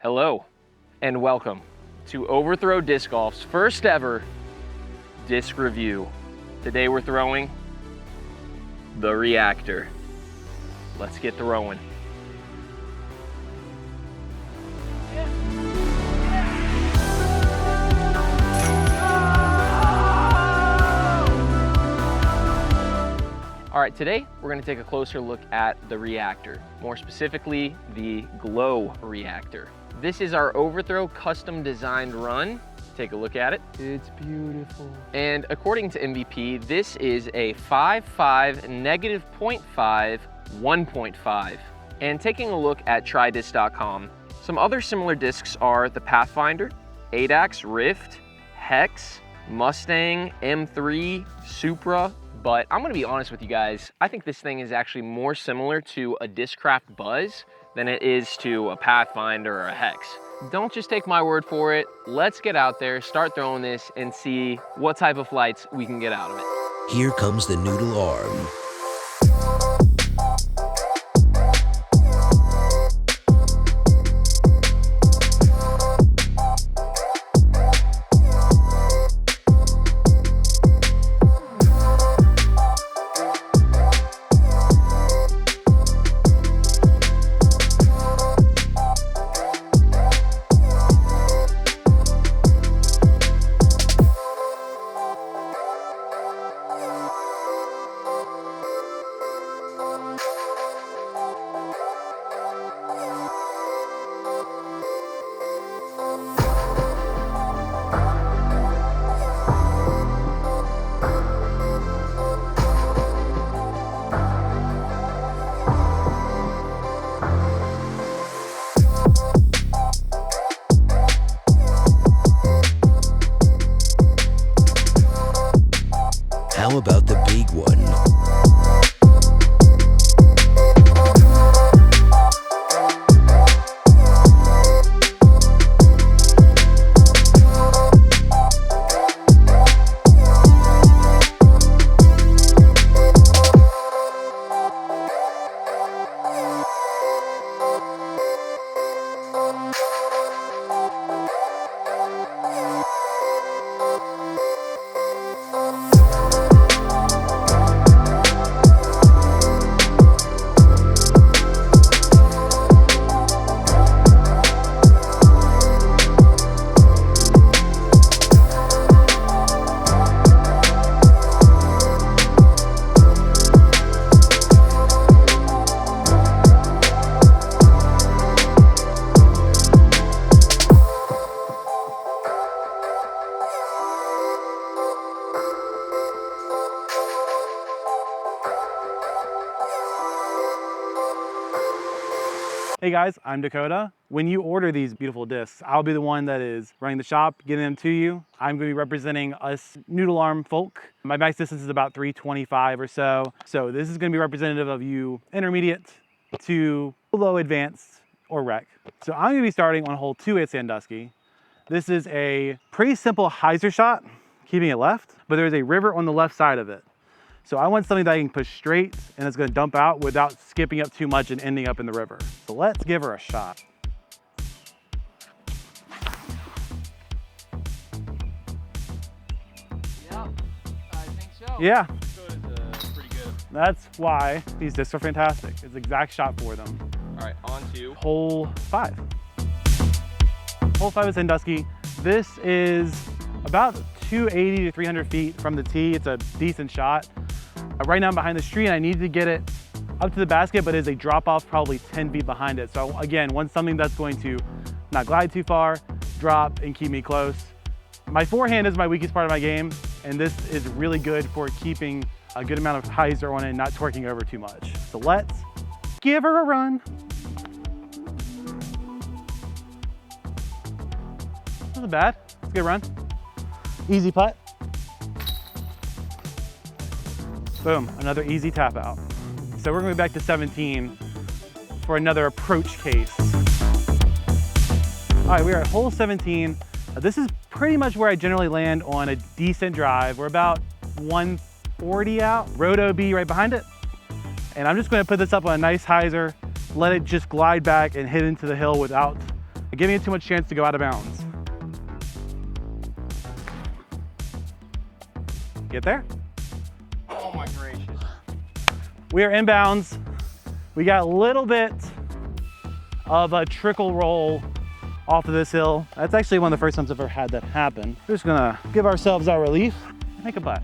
Hello, and welcome to Overthrow Disc Golf's first ever disc review. Today we're throwing the Reactor. Let's get throwing. All right, today we're gonna take a closer look at the Reactor, more specifically the Glow Reactor. This is our Overthrow custom designed run. Take a look at it. It's beautiful. And according to MVP, this is a 5.5, -0.5, 1.5. And taking a look at trydisc.com, some other similar discs are the Pathfinder, ADAX, Rift, Hex, Mustang, M3, Supra, but I'm gonna be honest with you guys, I think this thing is actually more similar to a Discraft Buzz than it is to a Pathfinder or a Hex. Don't just take my word for it. Let's get out there, start throwing this, and see what type of flights we can get out of it. Here comes the Noodle Arm. How about the big one? Hey guys, I'm Dakota. When you order these beautiful discs, I'll be the one that is running the shop, getting them to you. I'm going to be representing us Noodle Arm folk. My max distance is about 325 or so. So this is going to be representative of you intermediate to low advanced or rec. So I'm going to be starting on hole 2 at Sandusky. This is a pretty simple hyzer shot, keeping it left, but there's a river on the left side of it. So I want something that I can push straight and it's gonna dump out without skipping up too much and ending up in the river. So let's give her a shot. Yeah, I think so. Yeah, Dakota's pretty good. that's why these discs are fantastic. It's the exact shot for them. All right, on to Hole 5. Hole 5 is Sandusky. This is about 280 to 300 feet from the tee. It's a decent shot. Right now I'm behind the tree and I need to get it up to the basket, but it's a drop off probably 10 feet behind it. So again, want something that's going to not glide too far, drop, and keep me close. My forehand is my weakest part of my game, and this is really good for keeping a good amount of hyzer on it and not torquing over too much. So let's give her a run. Wasn't bad. It's a good run. Easy putt. Boom, another easy tap out. So we're gonna be back to 17 for another approach case. All right, we are at hole 17. This is pretty much where I generally land on a decent drive. We're about 140 out, road OB right behind it. And I'm just gonna put this up on a nice hyzer, let it just glide back and hit into the hill without giving it too much chance to go out of bounds. Get there? Oh my gracious. We are inbounds. We got a little bit of a trickle roll off of this hill. That's actually one of the first times I've ever had that happen. We're just gonna give ourselves our relief and make a putt.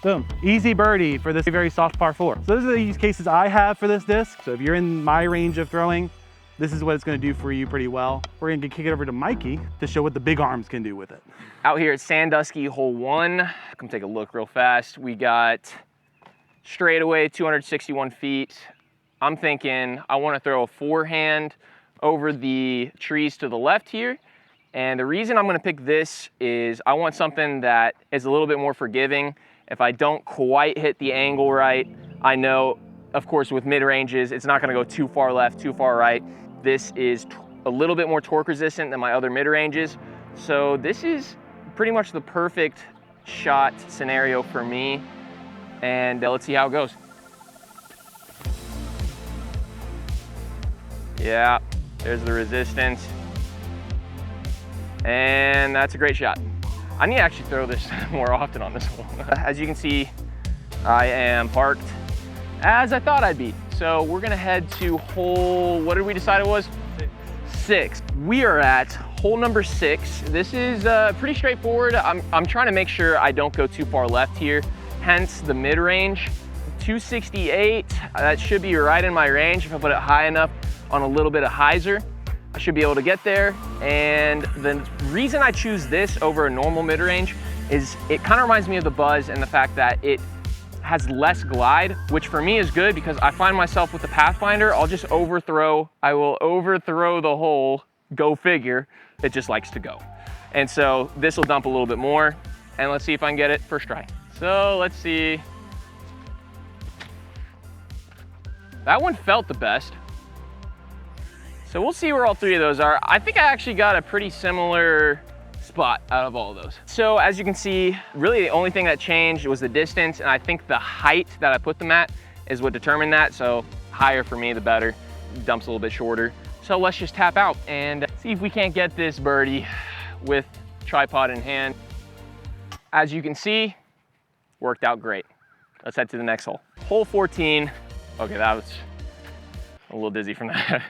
Boom, easy birdie for this very soft par 4. So those are the use cases I have for this disc. So if you're in my range of throwing, this is what it's gonna do for you pretty well. We're gonna kick it over to Mikey to show what the big arms can do with it. Out here at Sandusky, hole 1. Come take a look real fast. We got straightaway 261 feet. I'm thinking I wanna throw a forehand over the trees to the left here. And the reason I'm gonna pick this is I want something that is a little bit more forgiving. If I don't quite hit the angle right, I know, of course, with mid-ranges, it's not gonna go too far left, too far right. This is a little bit more torque resistant than my other mid-ranges. So this is pretty much the perfect shot scenario for me. And let's see how it goes. Yeah, there's the resistance. And that's a great shot. I need to actually throw this more often on this one. As you can see, I am parked as I thought I'd be. So we're gonna head to hole, what did we decide it was? 6. We are at hole number 6. This is pretty straightforward. I'm trying to make sure I don't go too far left here, hence the mid-range. 268, that should be right in my range. If I put it high enough on a little bit of hyzer, I should be able to get there. And the reason I choose this over a normal mid-range is it kind of reminds me of the Buzz and the fact that it has less glide, which for me is good because I find myself with the Pathfinder, I'll just overthrow. I will overthrow the hole, go figure. It just likes to go. And so this will dump a little bit more. And let's see if I can get it first try. So let's see. That one felt the best. So we'll see where all 3 of those are. I think I actually got a pretty similar spot out of all of those. So as you can see, really the only thing that changed was the distance, and I think the height that I put them at is what determined that. So higher for me, the better. Dumps a little bit shorter. So let's just tap out and see if we can't get this birdie with tripod in hand. As you can see, worked out great. Let's head to the next hole. Hole 14. Okay, that was a little dizzy from that.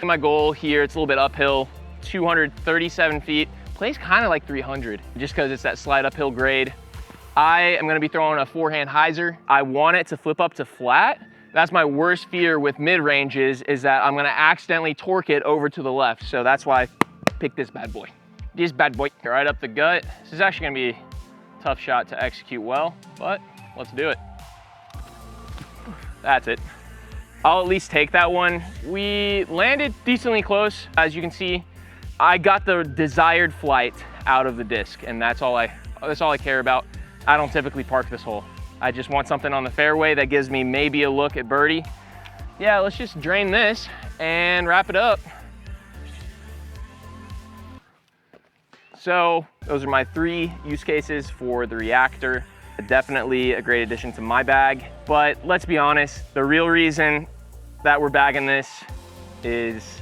My goal here, it's a little bit uphill, 237 feet. Plays kind of like 300, just because it's that slight uphill grade. I am gonna be throwing a forehand hyzer. I want it to flip up to flat. That's my worst fear with mid-ranges, is that I'm gonna accidentally torque it over to the left. So that's why I picked this bad boy. This bad boy, right up the gut. This is actually gonna be a tough shot to execute well, but let's do it. That's it. I'll at least take that one. We landed decently close. As you can see, I got the desired flight out of the disc, and that's all I care about. I don't typically park this hole. I just want something on the fairway that gives me maybe a look at birdie. Yeah, let's just drain this and wrap it up. So those are my 3 use cases for the Reactor. Definitely a great addition to my bag, but let's be honest, the real reason that we're bagging this is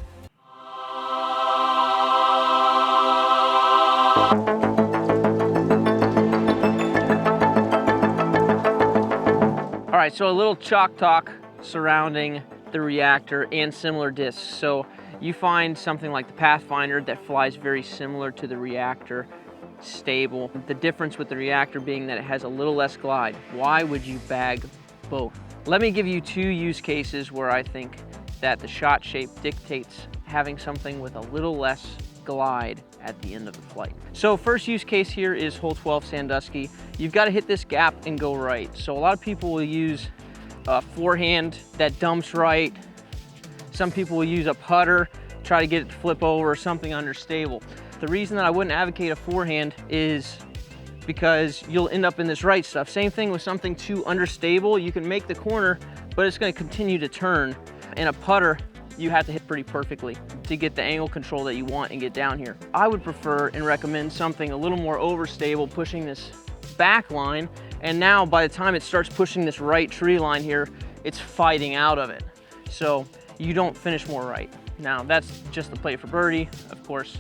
all right, so a little chalk talk surrounding the Reactor and similar discs. So you find something like the Pathfinder that flies very similar to the Reactor, stable. The difference with the Reactor being that it has a little less glide. Why would you bag both? Let me give you 2 use cases where I think that the shot shape dictates having something with a little less glide at the end of the flight. So first use case here is hole 12 Sandusky. You've got to hit this gap and go right. So a lot of people will use a forehand that dumps right. Some people will use a putter, try to get it to flip over, or something understable. The reason that I wouldn't advocate a forehand is because you'll end up in this right stuff. Same thing with something too understable. You can make the corner, but it's going to continue to turn. And a putter, you have to hit pretty perfectly to get the angle control that you want and get down here. I would prefer and recommend something a little more overstable, pushing this back line. And now by the time it starts pushing this right tree line here, it's fighting out of it. So you don't finish more right. Now that's just the play for birdie. Of course,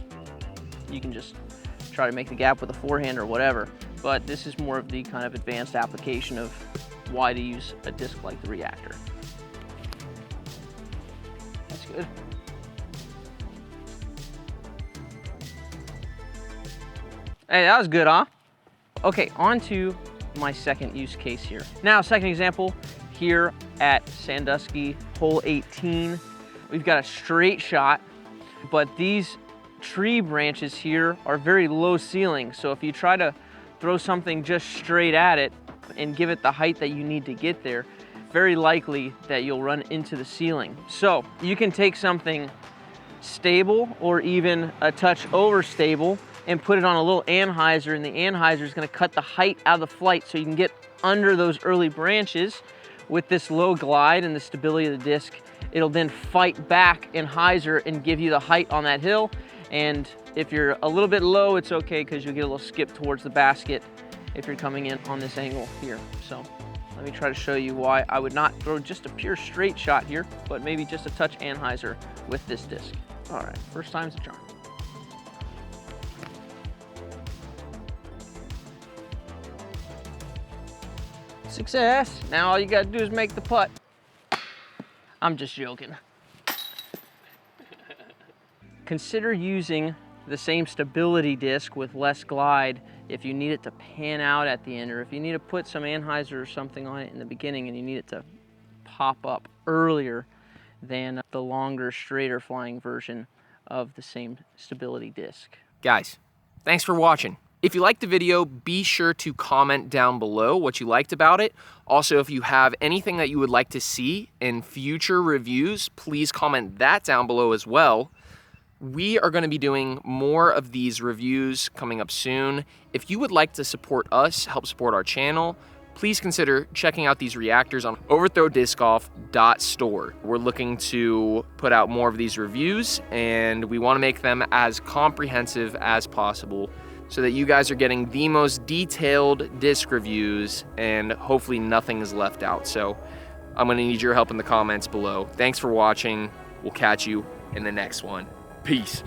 you can just try to make the gap with a forehand or whatever, but this is more of the kind of advanced application of why to use a disc like the Reactor. That's good. Hey, that was good, huh? Okay, on to my second use case here. Now, second example, here at Sandusky, hole 18. We've got a straight shot, but these tree branches here are very low ceiling. So if you try to throw something just straight at it and give it the height that you need to get there, very likely that you'll run into the ceiling. So you can take something stable or even a touch over stable and put it on a little anhyzer, and the anhyzer is going to cut the height out of the flight so you can get under those early branches. With this low glide and the stability of the disc, it'll then fight back in hyzer and give you the height on that hill. And if you're a little bit low, it's okay because you'll get a little skip towards the basket if you're coming in on this angle here. So let me try to show you why I would not throw just a pure straight shot here, but maybe just a touch anhyzer with this disc. All right, first time's a charm. Success. Now all you gotta do is make the putt. I'm just joking. Consider using the same stability disc with less glide if you need it to pan out at the end, or if you need to put some anhyzer or something on it in the beginning and you need it to pop up earlier than the longer, straighter flying version of the same stability disc. Guys, thanks for watching. If you liked the video, be sure to comment down below what you liked about it. Also, if you have anything that you would like to see in future reviews, please comment that down below as well. We are going to be doing more of these reviews coming up soon. If you would like to support us, help support our channel, please consider checking out these reactors on overthrowdiscgolf.store. We're looking to put out more of these reviews, and we want to make them as comprehensive as possible so that you guys are getting the most detailed disc reviews and hopefully nothing is left out. So I'm going to need your help in the comments below. Thanks for watching. We'll catch you in the next one. Peace.